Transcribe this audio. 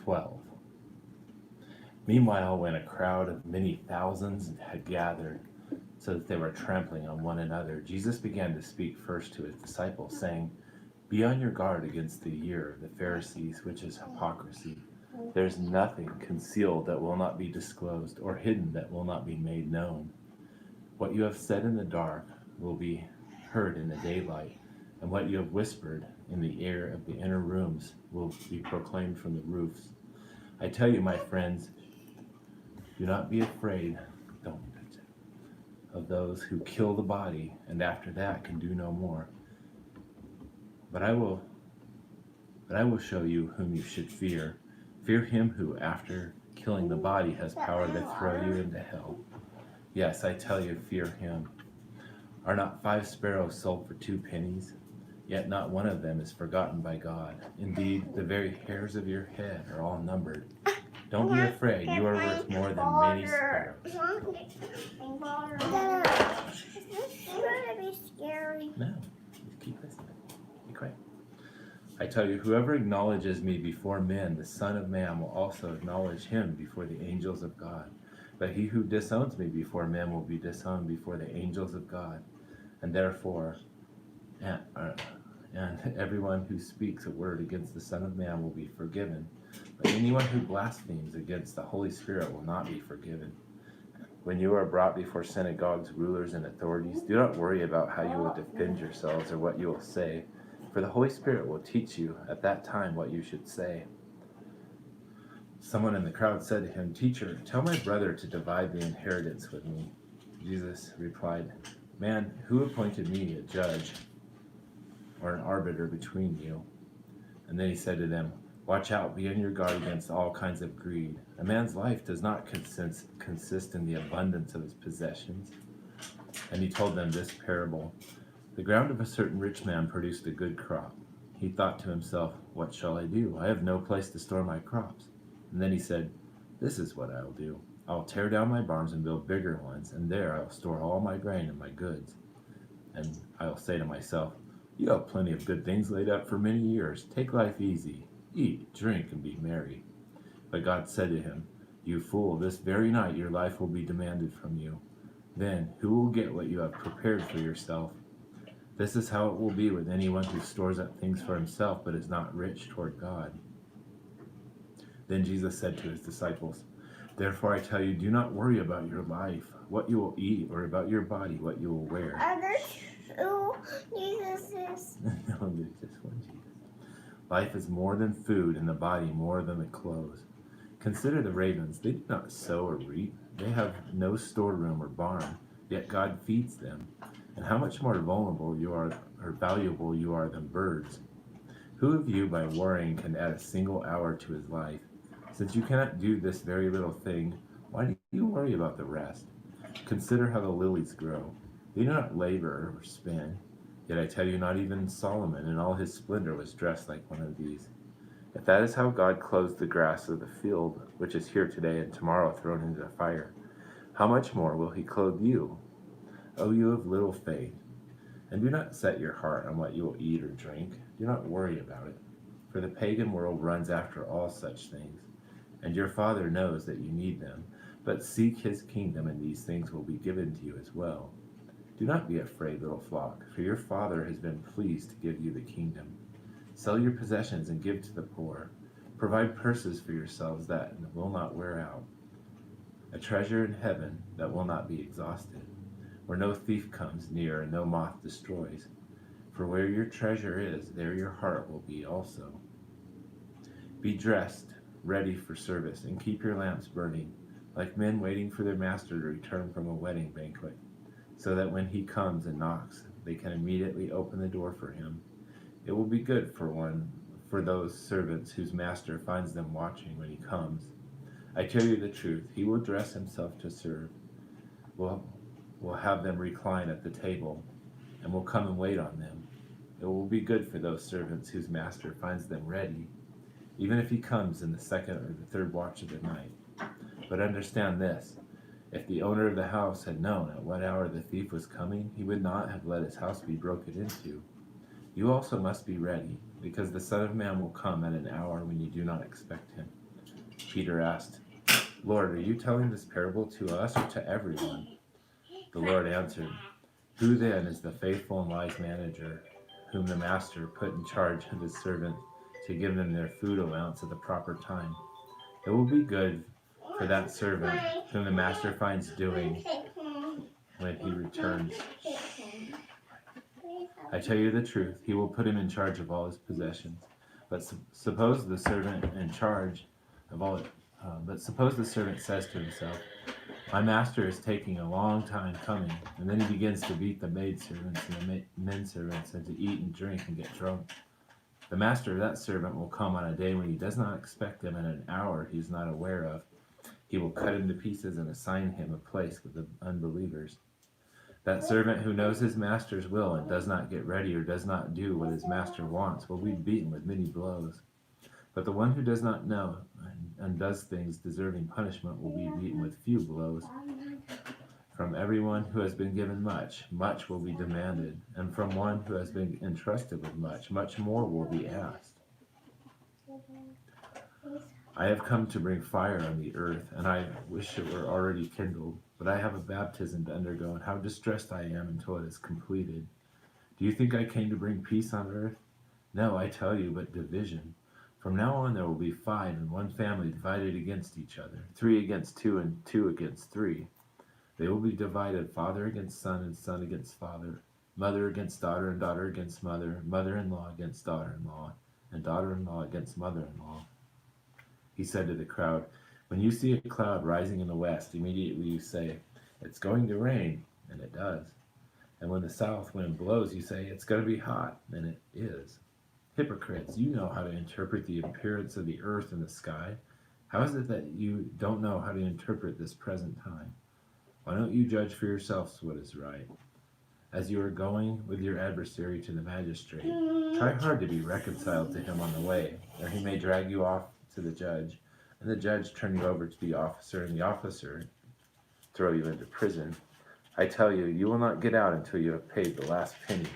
12. Meanwhile, when a crowd of many thousands had gathered, so that they were trampling on one another, Jesus began to speak first to his disciples, saying, "Be on your guard against the year of the Pharisees, which is hypocrisy. There is nothing concealed that will not be disclosed, or hidden that will not be made known. What you have said in the dark will be heard in the daylight, and what you have whispered in the ear of the inner rooms will be proclaimed from the roofs. I tell you, my friends, do not be afraid of those who kill the body, and after that can do no more. But I will show you whom you should fear. Fear him who, after killing the body, has power to throw you into hell. Yes, I tell you, fear him. Are not 5 sparrows sold for 2 pennies? Yet not one of them is forgotten by God. Indeed, the very hairs of your head are all numbered. Don't be afraid, you are worth more than many sparrows." It's going to be scary. No, keep listening. Be quiet. "I tell you, whoever acknowledges me before men, the Son of Man will also acknowledge him before the angels of God. But he who disowns me before men will be disowned before the angels of God. And therefore, and everyone who speaks a word against the Son of Man will be forgiven. But anyone who blasphemes against the Holy Spirit will not be forgiven. When you are brought before synagogues, rulers, and authorities, do not worry about how you will defend yourselves or what you will say, for the Holy Spirit will teach you at that time what you should say." Someone in the crowd said to him, "Teacher, tell my brother to divide the inheritance with me." Jesus replied, "Man, who appointed me a judge or an arbiter between you?" And then he said to them, "Watch out, be on your guard against all kinds of greed. A man's life does not consist in the abundance of his possessions." And he told them this parable. The ground of a certain rich man produced a good crop. He thought to himself, "What shall I do? I have no place to store my crops." And then he said, "This is what I will do. I will tear down my barns and build bigger ones, and there I will store all my grain and my goods. And I will say to myself, you have plenty of good things laid up for many years. Take life easy. Eat, drink, and be merry." But God said to him, "You fool, this very night your life will be demanded from you. Then who will get what you have prepared for yourself? This is how it will be with anyone who stores up things for himself but is not rich toward God." Then Jesus said to his disciples, "Therefore I tell you, do not worry about your life, what you will eat, or about your body, what you will wear." Are there 2 Jesuses? No, there's just one Jesus. "Life is more than food, and the body more than the clothes. Consider the ravens. They do not sow or reap. They have no storeroom or barn, yet God feeds them. And how much more vulnerable you are, or valuable you are than birds? Who of you, by worrying, can add a single hour to his life? Since you cannot do this very little thing, why do you worry about the rest? Consider how the lilies grow. They do not labor or spin. Yet I tell you, not even Solomon in all his splendor was dressed like one of these. If that is how God clothes the grass of the field, which is here today and tomorrow thrown into the fire, how much more will he clothe you, O you of little faith? And do not set your heart on what you will eat or drink. Do not worry about it. For the pagan world runs after all such things, and your Father knows that you need them. But seek his kingdom, and these things will be given to you as well. Do not be afraid, little flock, for your Father has been pleased to give you the kingdom. Sell your possessions and give to the poor. Provide purses for yourselves that will not wear out, a treasure in heaven that will not be exhausted, where no thief comes near and no moth destroys. For where your treasure is, there your heart will be also. Be dressed, ready for service, and keep your lamps burning, like men waiting for their master to return from a wedding banquet, so that when he comes and knocks, they can immediately open the door for him. It will be good for those servants whose master finds them watching when he comes. I tell you the truth, he will dress himself to serve, will have them recline at the table, and will come and wait on them. It will be good for those servants whose master finds them ready, even if he comes in the 2nd or the 3rd watch of the night. But understand this, if the owner of the house had known at what hour the thief was coming, he would not have let his house be broken into. You also must be ready, because the Son of Man will come at an hour when you do not expect him. Peter asked, Lord, are you telling this parable to us or to everyone? The Lord answered, Who then is the faithful and wise manager, whom the master put in charge of his servant to give them their food allowance at the proper time? It will be good for that servant whom the master finds doing when he returns. I tell you the truth, he will put him in charge of all his possessions. But suppose the servant in charge of all suppose the servant says to himself, My master is taking a long time coming, and then he begins to beat the maidservants and the menservants, and to eat and drink and get drunk. The master of that servant will come on a day when he does not expect him, and an hour he is not aware of. He will cut him to pieces and assign him a place with the unbelievers. That servant who knows his master's will and does not get ready or does not do what his master wants will be beaten with many blows. But the one who does not know and does things deserving punishment will be beaten with few blows. From everyone who has been given much, much will be demanded, and from one who has been entrusted with much, much more will be asked. I have come to bring fire on the earth, and I wish it were already kindled, but I have a baptism to undergo, and how distressed I am until it is completed. Do you think I came to bring peace on earth? No, I tell you, but division. From now on there will be 5 in one family divided against each other, 3 against 2 and 2 against 3. They will be divided, father against son and son against father, mother against daughter and daughter against mother, mother-in-law against daughter-in-law, and daughter-in-law against mother-in-law. He said to the crowd, When you see a cloud rising in the west, immediately you say, It's going to rain, and it does. And when the south wind blows, you say, It's going to be hot, and it is. Hypocrites, you know how to interpret the appearance of the earth and the sky. How is it that you don't know how to interpret this present time? Why don't you judge for yourselves what is right? As you are going with your adversary to the magistrate, try hard to be reconciled to him on the way, or he may drag you off to the judge, and the judge turn you over to the officer, and the officer throw you into prison. I tell you, you will not get out until you have paid the last penny.